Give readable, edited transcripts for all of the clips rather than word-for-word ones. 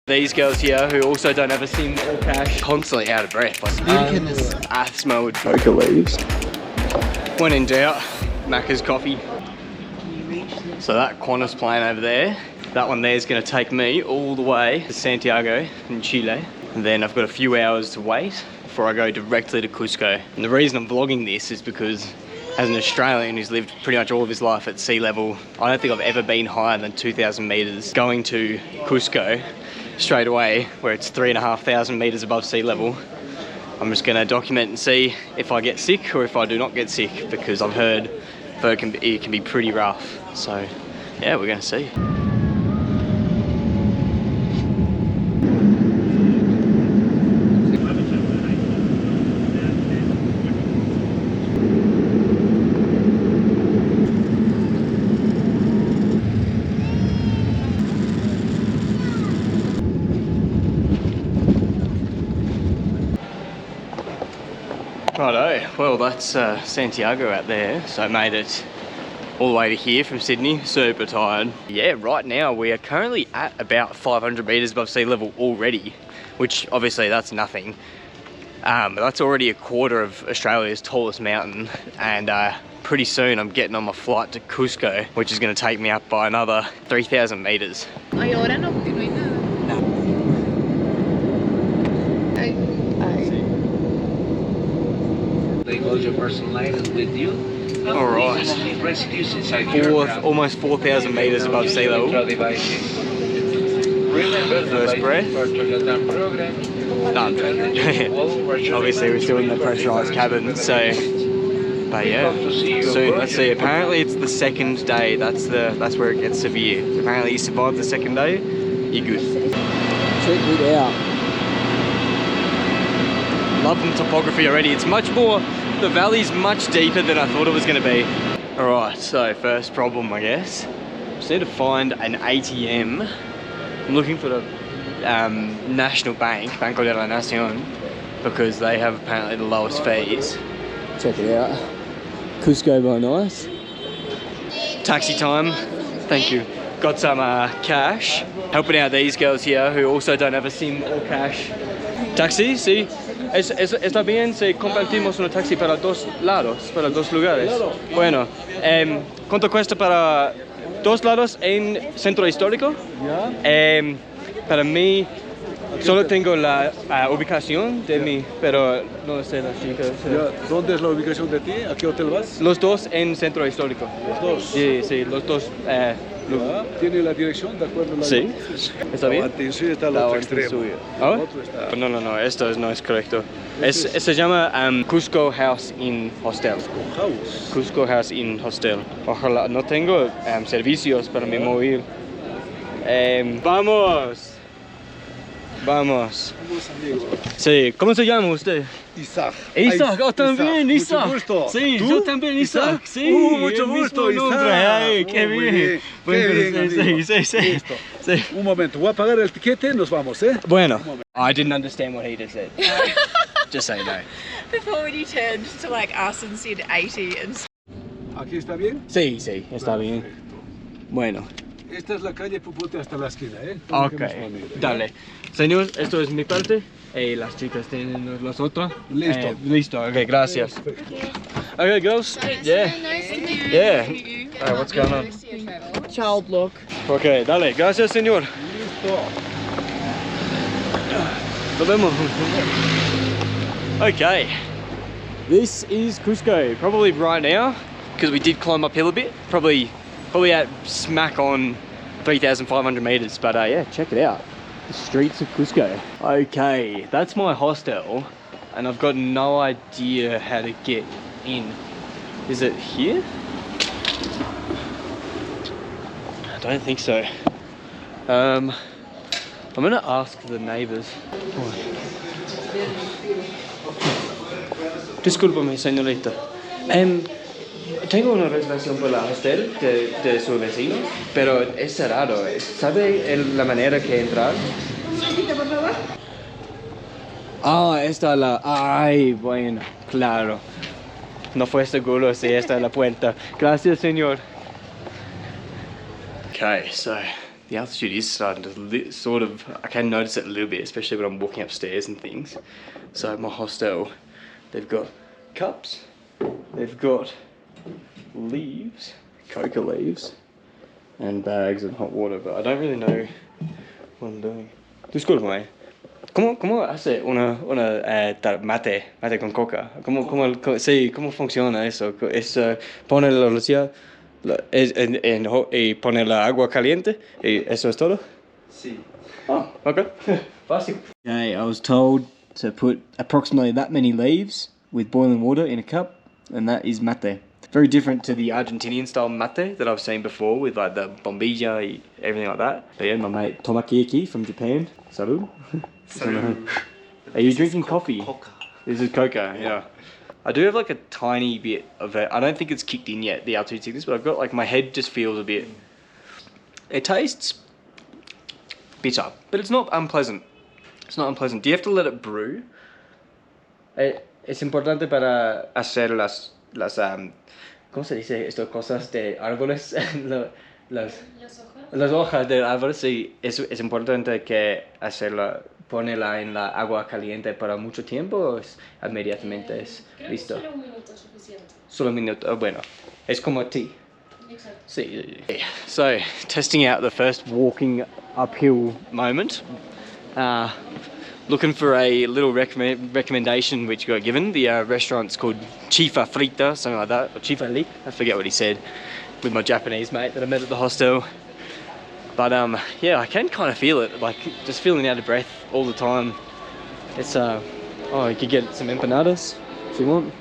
These girls here who also don't have a SIM or cash, constantly out of breath. Like, asthma with coca leaves. When in doubt, Macca's coffee. So that Qantas plane over there, that one there is going to take me all the way to Santiago in Chile. And then I've got a few hours to wait before I go directly to Cusco. And the reason I'm vlogging this is because as an Australian who's lived pretty much all of his life at sea level, I don't think I've ever been higher than 2,000 meters. Going to Cusco straight away, where it's 3,500 meters above sea level, I'm just gonna document and see if I get sick or if I do not get sick, because I've heard it can be pretty rough. So yeah, we're gonna see. Righto, well that's Santiago out there, so I made it all the way to here from Sydney, super tired. Yeah, right now we are currently at about 500 meters above sea level already, which obviously that's nothing. But that's already a quarter of Australia's tallest mountain, and pretty soon I'm getting on my flight to Cusco, which is going to take me up by another 3,000 meters. Ay, ahora no, porque no hay nada. All your personal items with you. Alright, almost 4,000 meters above sea level. First breath. No, I'm joking. Obviously we're still in the pressurized cabin, so, but yeah, soon, let's see. Apparently it's the second day, that's where it gets severe. Apparently you survive the second day, you're good. Check it out. Love the topography already. It's much more, the valley's much deeper than I thought it was going to be. Alright, so first problem I guess. Just need to find an ATM. I'm looking for the National Bank, Banco de la Nación, because they have apparently the lowest fees. Check it out. Cusco by nice. Taxi time, thank you. Got some cash. Helping out these girls here who also don't have a SIM or cash. Taxi, sí. Está bien si compartimos un taxi para dos lados, para dos lugares. Bueno, ¿cuánto cuesta para dos lados en centro histórico? Para mí, solo tengo la ubicación de mí, pero no sé las chicas. ¿Dónde es la ubicación de ti? ¿A qué hotel vas? Los dos en centro histórico. Los dos. Sí, los dos. ¿Tiene la dirección de acuerdo a la Sí. ¿Está bien? Sí, está al otro extremo. ¿Ah? El otro está... No, esto no es correcto. Se llama Cusco House in Hostel. Cusco House in Hostel. Ojalá, no tengo servicios para mi móvil. Vamos. Vamos. Sí, ¿cómo se llama usted? Isaac. Isaac, oh, también, Isaac. Mucho gusto. Sí, ¿Tú? yo también, Isaac. Sí, mucho gusto, Isaac. Ay, qué bien. Sí. Un momento, voy a pagar el tiquete y nos vamos, ¿eh? Bueno, I didn't understand what he just said. Just say no. Before when you turned to like us and said 80 and... ¿Aquí está bien? Sí, está bien. Bueno. Esta es la calle Pupote hasta la esquina, ¿eh? Ok, dale. Señor, esto es mi parte. Las chicas tienen las otras. Listo. Listo, ok, gracias. Okay, girls. Yeah. Alright, what's going on? Child look. Ok, dale. Gracias, señor. Listo. Nos vemos. Okay. This is Cusco. Probably right now, because we did climb uphill a bit. Probably at smack on 3,500 meters, but yeah, check it out. The streets of Cusco. Okay, that's my hostel, and I've got no idea how to get in. Is it here? I don't think so. I'm gonna ask the neighbors. Discúlpame, señorita. Tengo una reservación por la hostel de sus vecinos, pero es cerrado. ¿Sabe la manera que entrar? Por favor. Ah, esta la... Ay, bueno, claro. No fue seguro si esta es la puerta. Gracias, señor. Okay, so the altitude is starting to sort of, I can notice it a little bit, especially when I'm walking upstairs and things. So my hostel, they've got cups, they've got leaves, coca leaves, and bags and hot water, but I don't really know what I'm doing. Discúlpame, ¿cómo hace una mate con coca? Sí, ¿cómo funciona eso? Es pone la lucía y pone la agua caliente y eso es todo? Sí. Oh, okay. Fácil. Okay, I was told to put approximately that many leaves with boiling water in a cup, and that is mate. Very different to the Argentinian style mate that I've seen before with like the bombilla, everything like that. But yeah, my mate Tomakiiki from Japan. Salud. Salud. Are you drinking coffee? Coca. This is coca, yeah. I do have like a tiny bit of it. I don't think it's kicked in yet, the altitude sickness, but I've got like, my head just feels a bit, it tastes bitter, but it's not unpleasant. It's not unpleasant. Do you have to let it brew? Es importante para hacer las ¿cómo se dice esto? Cosas de árboles, las hojas de árboles, sí, es importante que hacerla, ponerla en la agua caliente para mucho tiempo o es inmediatamente es listo. Solo un minuto es suficiente. Solo un minuto, bueno, es como tea. Exacto. Sí. So, testing out the first walking uphill moment. Looking for a little recommendation which got given. The restaurant's called Chifa Frita, something like that, or Chifa Lik, I forget what he said, with my Japanese mate that I met at the hostel. But yeah, I can kind of feel it, like just feeling out of breath all the time. It's oh, you could get some empanadas if you want.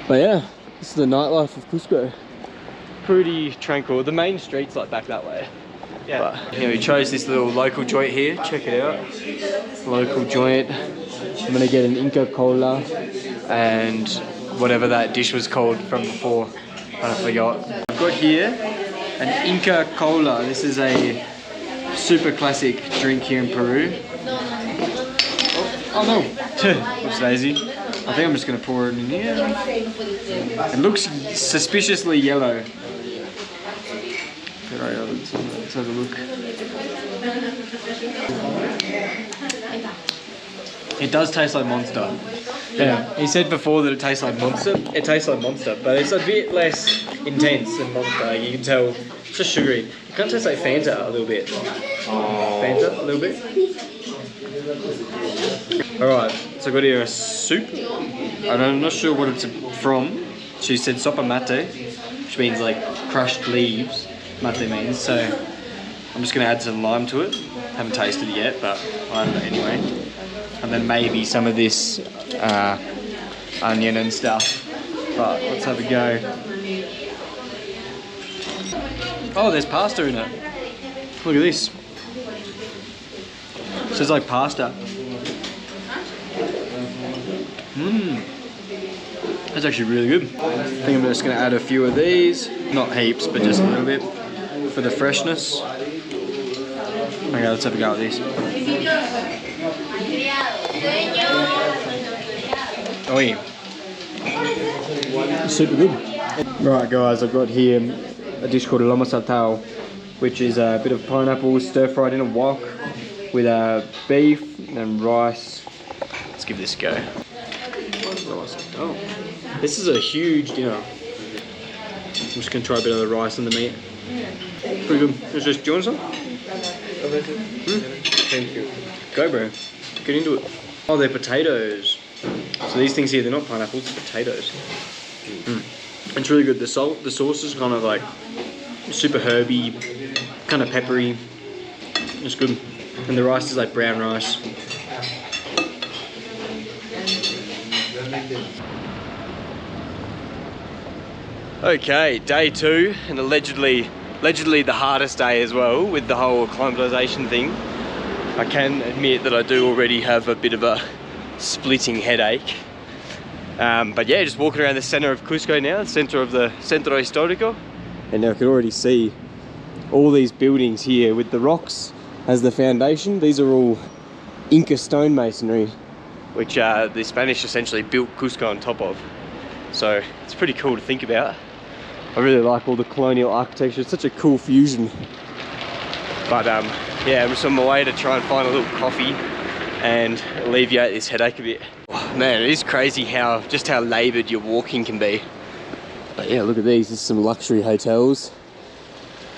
But yeah, this is the nightlife of Cusco. Pretty tranquil. The main street's like back that way. Yeah. But, you know, we chose this little local joint here. Check it out. Local joint. I'm gonna get an Inca Cola and whatever that dish was called from before. I forgot. I've got here an Inca Cola. This is a super classic drink here in Peru. Oh no! Looks lazy. I think I'm just gonna pour it in here. It looks suspiciously yellow. Let's have a look. It does taste like Monster. Yeah, he said before that it tastes like Monster. It tastes like Monster, but it's a bit less intense than Monster. You can tell it's just sugary. It kind of tastes like Fanta a little bit. Fanta a little bit. Alright, so I got here a soup. I'm not sure what it's from. She said sopa mate, which means like crushed leaves. Mate means, so I'm just going to add some lime to it. Haven't tasted it yet, but I'll add it anyway. And then maybe some of this onion and stuff. But let's have a go. Oh, there's pasta in it. Look at this. It says like pasta. Mmm. That's actually really good. I think I'm just going to add a few of these. Not heaps, but just a little bit for the freshness. Okay, let's have a go at this. Oh yeah. Super good. Right guys, I've got here a dish called lomo saltao, which is a bit of pineapple stir-fried in a wok with beef and rice. Let's give this a go. Oh, this is a huge dinner. I'm just going to try a bit of the rice and the meat. Pretty good. Let's just join some. Thank you. Go bro, get into it. Oh, they're potatoes. So these things here, they're not pineapples, they're potatoes. It's really good. The sauce is kind of like super herby, kind of peppery. It's good. And the rice is like brown rice. Okay, day 2, and allegedly the hardest day as well with the whole acclimatization thing. I can admit that I do already have a bit of a splitting headache. But yeah, just walking around the center of Cusco now, the center of the Centro Histórico. And now I can already see all these buildings here with the rocks as the foundation. These are all Inca stonemasonry, which the Spanish essentially built Cusco on top of. So it's pretty cool to think about. I really like all the colonial architecture. It's such a cool fusion. But yeah, I'm just on my way to try and find a little coffee and alleviate this headache a bit. Oh, man, it is crazy just how laboured your walking can be. But yeah, look at these. This is some luxury hotels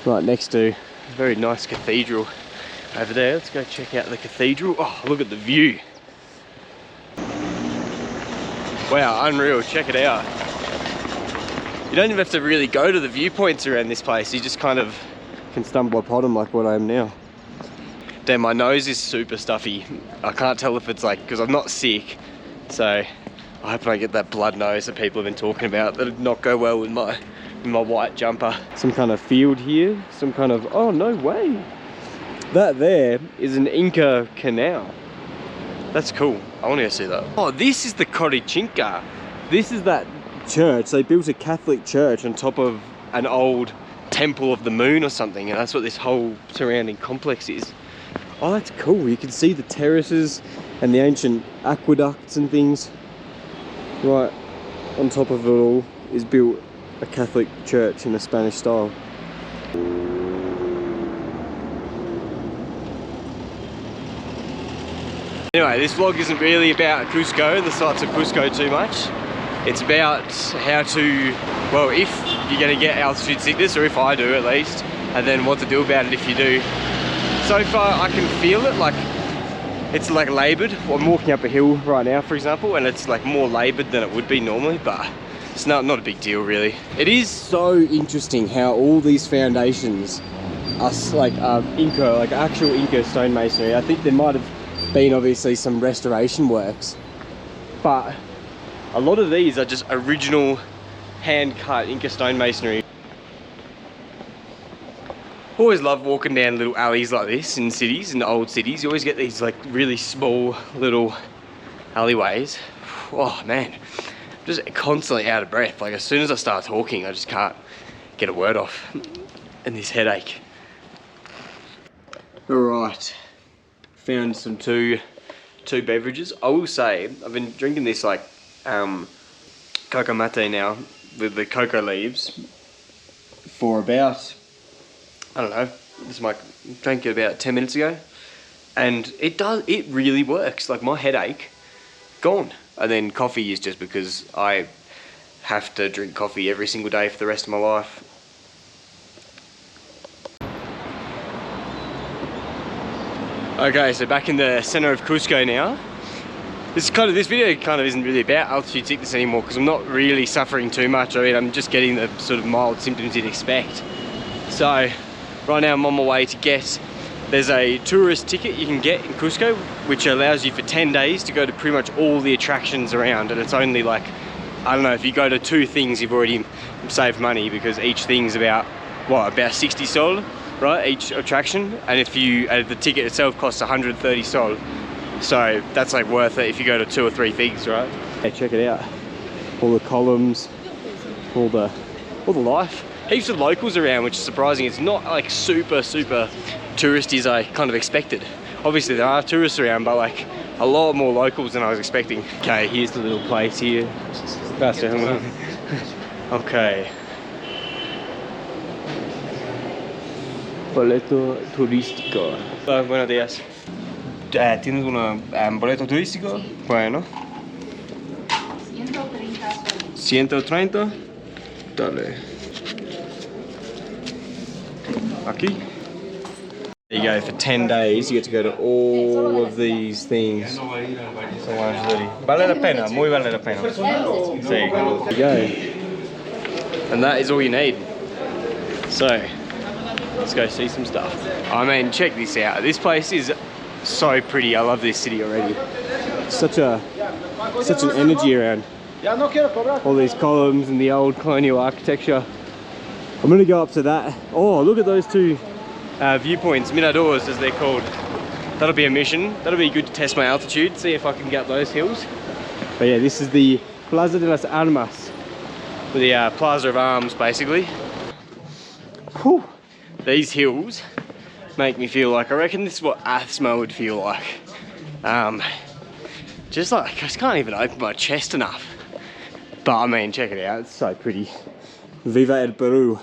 right next to a very nice cathedral over there. Let's go check out the cathedral. Oh, look at the view. Wow, unreal. Check it out. You don't even have to really go to the viewpoints around this place. You just kind of can stumble upon them like what I am now. Damn, my nose is super stuffy. I can't tell if it's like, because I'm not sick. So I hope I get that blood nose that people have been talking about. That'd not go well with my white jumper. Some kind of field here. Some kind of, oh no way. That there is an Inca canal. That's cool. I want to go see that. Oh, this is the Corichinca. This is that church. They built a Catholic church on top of an old temple of the moon or something, and that's what this whole surrounding complex is. Oh, that's cool. You can see the terraces and the ancient aqueducts and things. Right on top of it all is built a Catholic church in a Spanish style. Anyway, this vlog isn't really about Cusco, the sights of Cusco too much. It's about how to, well, if you're going to get altitude sickness, or if I do at least, and then what to do about it if you do. So far I can feel it, like it's like laboured. I'm walking up a hill right now, for example, and it's like more laboured than it would be normally, but it's not a big deal really. It is so interesting how all these foundations are like Inca, like actual Inca stonemasonry. I think there might have been obviously some restoration works, but a lot of these are just original hand-cut Inca stonemasonry. Always love walking down little alleys like this in cities, in the old cities. You always get these like really small little alleyways. Oh man, I'm just constantly out of breath. Like as soon as I start talking, I just can't get a word off, and this headache. All right. Found some two beverages. I will say I've been drinking this like cocoa mate now with the cocoa leaves for about, I don't know, drank it about 10 minutes ago, and it really works. Like my headache gone. And then coffee is just because I have to drink coffee every single day for the rest of my life. Okay, so back in the center of Cusco now. This video kind of isn't really about altitude sickness anymore because I'm not really suffering too much. I mean, I'm just getting the sort of mild symptoms you'd expect. So right now I'm on my way to there's a tourist ticket you can get in Cusco, which allows you for 10 days to go to pretty much all the attractions around, and it's only like, I don't know, if you go to 2 things you've already saved money, because each thing's about, what, about 60 sol, right, each attraction, and if you, the ticket itself costs 130 sol. So that's like worth it if you go to 2 or 3 things, right? Yeah, check it out. All the columns, all the life. Heaps of locals around, which is surprising. It's not like super touristy as I kind of expected. Obviously there are tourists around, but like a lot more locals than I was expecting. Okay, here's the little place here. Okay. Boleto turístico. Buenos días. ¿Tienes un boleto turístico? Bueno. 130. Dale. Aquí. There you go, for 10 days you get to go to all of these things. So 130. Vale la pena, muy vale la pena. Sí, there you go. And that is all you need. So, let's go see some stuff. I mean, check this out. This place is so pretty. I love this city already. Such an energy around. All these columns and the old colonial architecture. I'm gonna go up to that. Oh, look at those 2 viewpoints, miradors as they're called. That'll be a mission. That'll be good to test my altitude, see if I can get up those hills. But yeah, this is the Plaza de las Armas. The Plaza of Arms, basically. Whew. These hills make me feel like, I reckon this is what asthma would feel like. Just like, I just can't even open my chest enough. But I mean, check it out, it's so pretty. Viva el Peru,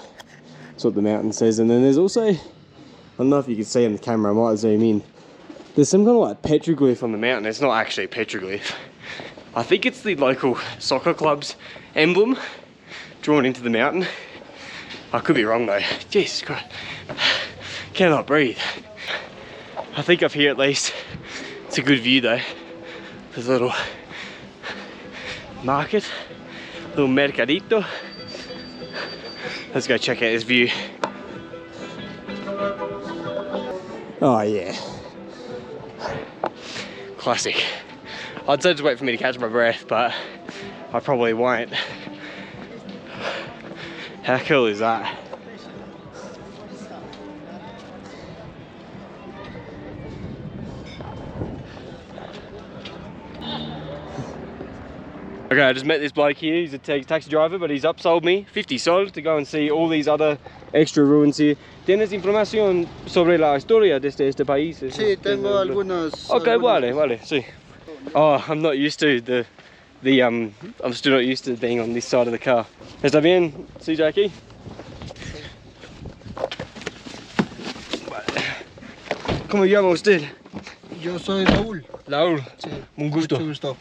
that's what the mountain says. And then there's also don't know if you can see on the camera, I might zoom in. There's some kind of like petroglyph on the mountain. It's not actually a petroglyph. I think it's the local soccer club's emblem drawn into the mountain. I could be wrong though. Jesus Christ. Cannot breathe. I think up here at least it's a good view though. There's a little market, little mercadito. Let's go check out this view. Oh yeah. Classic. I'd say just wait for me to catch my breath, but I probably won't. How cool is that? Okay, I just met this bloke here. He's a taxi driver, but he's upsold me 50 sol to go and see all these other extra ruins here. ¿Tienes información sobre la historia de este país? Sí, tengo algunas. Okay, algunas. vale, sí. Oh, I'm not used to I'm still not used to being on this side of the car. ¿Está bien, CJ aquí? ¿Cómo llama usted? Yo soy Raúl. Raúl. Sí. Un gusto. Mucho gusto.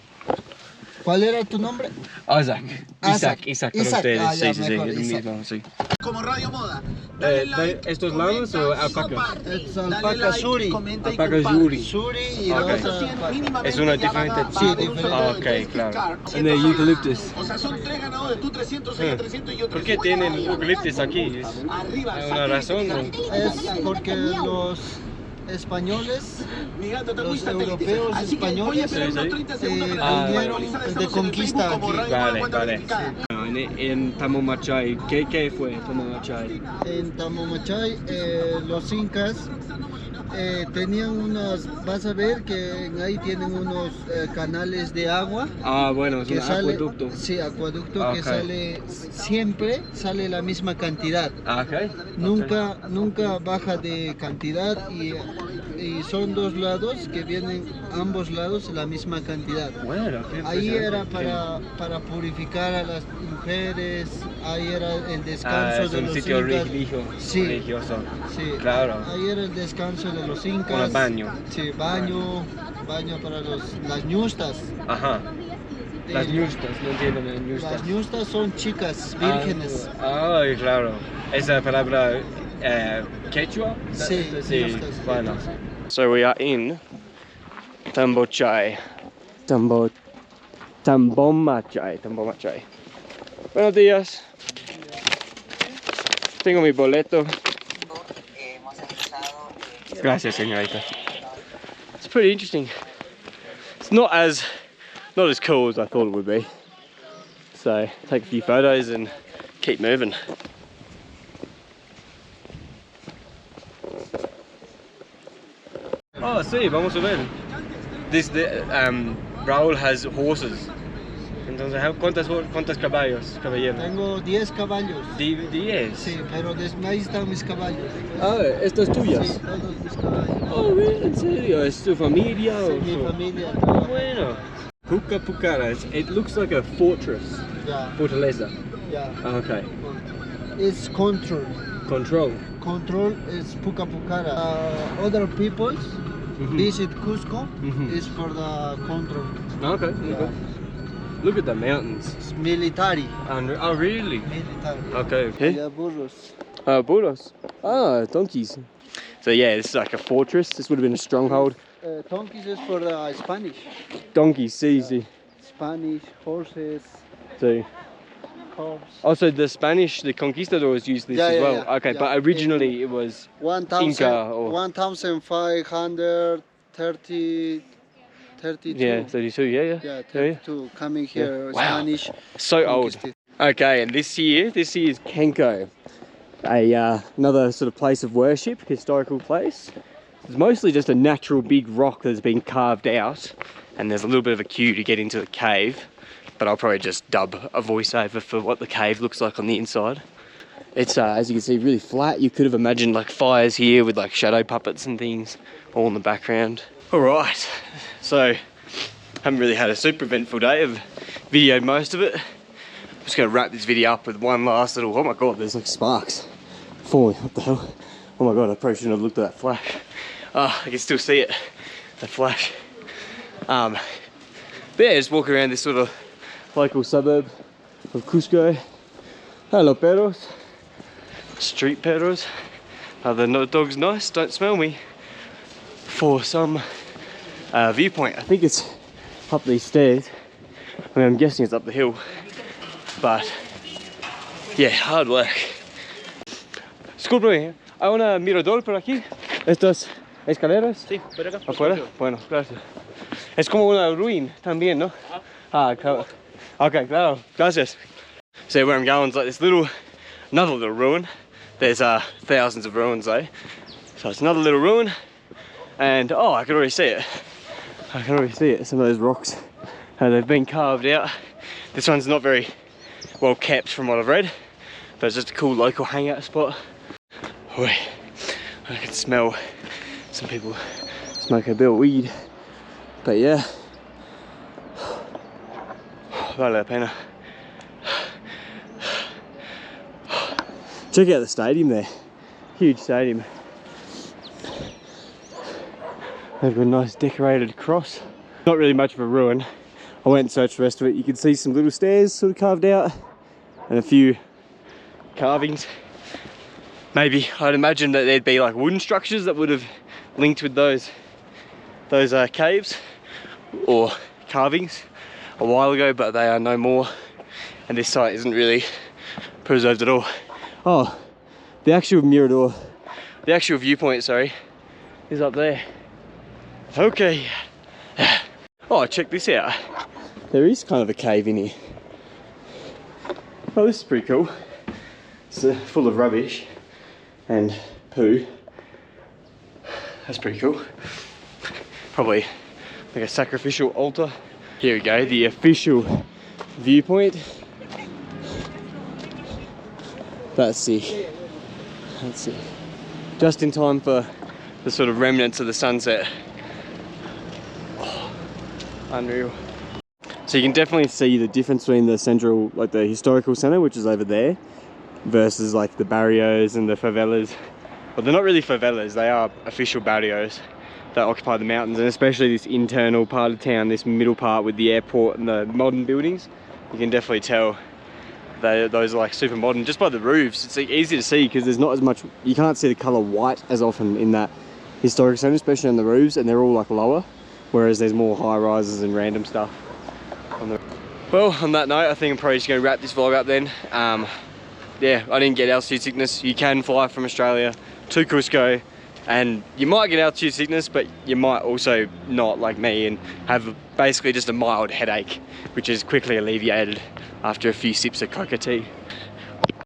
¿Cuál era tu nombre? Isaac. Isaac. Isaac con Isaac. ustedes. Ah, ya, sí, mejor, es el Isaac. mismo, sí. Como Radio Moda. ¿Estos lados o alpacas? Es alpaca Suri. Alpaca Yuri. Suri y Ok. otra. Es una diferente. Sí, diferente. Ah, ok, claro. And the eucalyptus. O sea, son 3 ganadores, tú 300, ella 300 y yo ¿Por qué tienen eucalyptus aquí? ¿Hay una razón? Es porque los españoles, los europeos españoles vinieron de conquista aquí. Vale. En Tamomachay, ¿qué fue Tamomachay? En Tamomachay, los incas tenían unos, vas a ver que ahí tienen unos canales de agua. Ah, bueno, es Que un sale, acueducto. sí, acueducto Ok. que sale, siempre sale la misma cantidad. Ah, ok. Nunca baja de cantidad y son dos lados que vienen ambos lados la misma cantidad. Bueno, qué Ahí era impresionante. para purificar a las mujeres, ahí era el descanso Es de un los sitio incas. religioso. Sí, Claro. ahí era el descanso de los incas. Un baño. Sí, baño para las ñustas. Ajá. Las ñustas, no entiendo las ñustas. Las ñustas son chicas vírgenes. Ay, claro. Esa palabra quechua? Sí, ñustas. Bueno. So we are in Tambomachay. Tambomachay. Buenos días. Tengo mi boleto. Gracias, señorita. It's pretty interesting. It's not as cool as I thought it would be. So take a few photos and keep moving. Oh, sí, vamos a ver. Raúl has horses. Entonces, ¿cuántos caballos, caballero? Tengo 10 caballos. 10. Sí, pero ahí están mis caballos. Ah, ¿estas tuyas? Sí, todos mis caballos. Oh, really? ¿En serio? ¿Es tu familia? Sí, mi familia. toda. Bueno. Pucara, it looks like a fortress. Ya, Fortaleza. ya. Okay. It's control. Control. Control is Pucara. Other peoples visit Cusco is for the control. Okay. Yeah. Look at the mountains. It's military. Oh, really? Military. Okay. Yeah, burros. Burros. Ah, donkeys. So yeah, this is like a fortress. This would have been a stronghold. Donkeys is for the Spanish. Donkeys, easy. Spanish, horses, So, cobs. also the Spanish, the conquistadors used this Yeah, as yeah, well. yeah. Okay, Yeah. but originally it was 1,532. yeah, 32. Yeah. Yeah, Yeah. 32 coming here. Wow. Spanish. So old. conquisted. Okay, and this here is Kenko, another sort of place of worship, historical place. It's mostly just a natural big rock that's been carved out, and there's a little bit of a queue to get into the cave, but I'll probably just dub a voiceover for what the cave looks like on the inside. It's, as you can see, really flat. You could have imagined like fires here with like shadow puppets and things all in the background. All right, so haven't really had a super eventful day. I've videoed most of it. I'm just gonna wrap this video up with one last little, oh my God, there's like sparks falling, what the hell? Oh my god, I probably shouldn't have looked at that flash. I can still see it, the flash. But yeah, just walk around this sort of local suburb of Cusco. Hello perros, street perros. The dog's nice, don't smell me. For some viewpoint, I think it's up these stairs. I mean, I'm guessing it's up the hill, but yeah, hard work. Disculpe, ¿hay una mirador por aquí? ¿Estas escaleras? Sí, por acá. ¿Afuera? Bueno, gracias. Es como una ruina también, ¿no? Ah, claro. Okay, claro, gracias. So where I'm going is like this another little ruin. There's thousands of ruins though. So it's another little ruin, and oh, I can already see it. I can already see it, some of those rocks. They've been carved out. This one's not very well kept from what I've read, but it's just a cool local hangout spot. Boy, I can smell some people smoking a bit of weed. But yeah, vale la pena. Check out the stadium there, huge stadium. They've got a nice decorated cross. Not really much of a ruin. I went and searched the rest of it. You can see some little stairs sort of carved out and a few carvings. Maybe I'd imagine that there'd be like wooden structures that would have linked with those caves or carvings a while ago, but they are no more, and this site isn't really preserved at all. Oh, the actual mirador, the actual viewpoint, sorry, is up there. Okay. Oh, check this out. There is kind of a cave in here. Oh, this is pretty cool. It's full of rubbish and poo. That's pretty cool. Probably like a sacrificial altar. Here we go, the official viewpoint. That's it. That's it. Just in time for the sort of remnants of the sunset. Oh, unreal. So you can definitely see the difference between the central, like the historical center, which is over there, versus like the barrios and the favelas. Well, they're not really favelas, they are official barrios that occupy the mountains, and especially this internal part of town, this middle part with the airport and the modern buildings. You can definitely tell those are like super modern just by the roofs. It's like easy to see because there's not as much, you can't see the color white as often in that historic center, especially on the roofs, and they're all like lower, whereas there's more high rises and random stuff on the... Well, on that note, I think I'm probably just going to wrap this vlog up then. Yeah, I didn't get altitude sickness. You can fly from Australia to Cusco and you might get altitude sickness, but you might also not, like me, and have basically just a mild headache, which is quickly alleviated after a few sips of coca tea.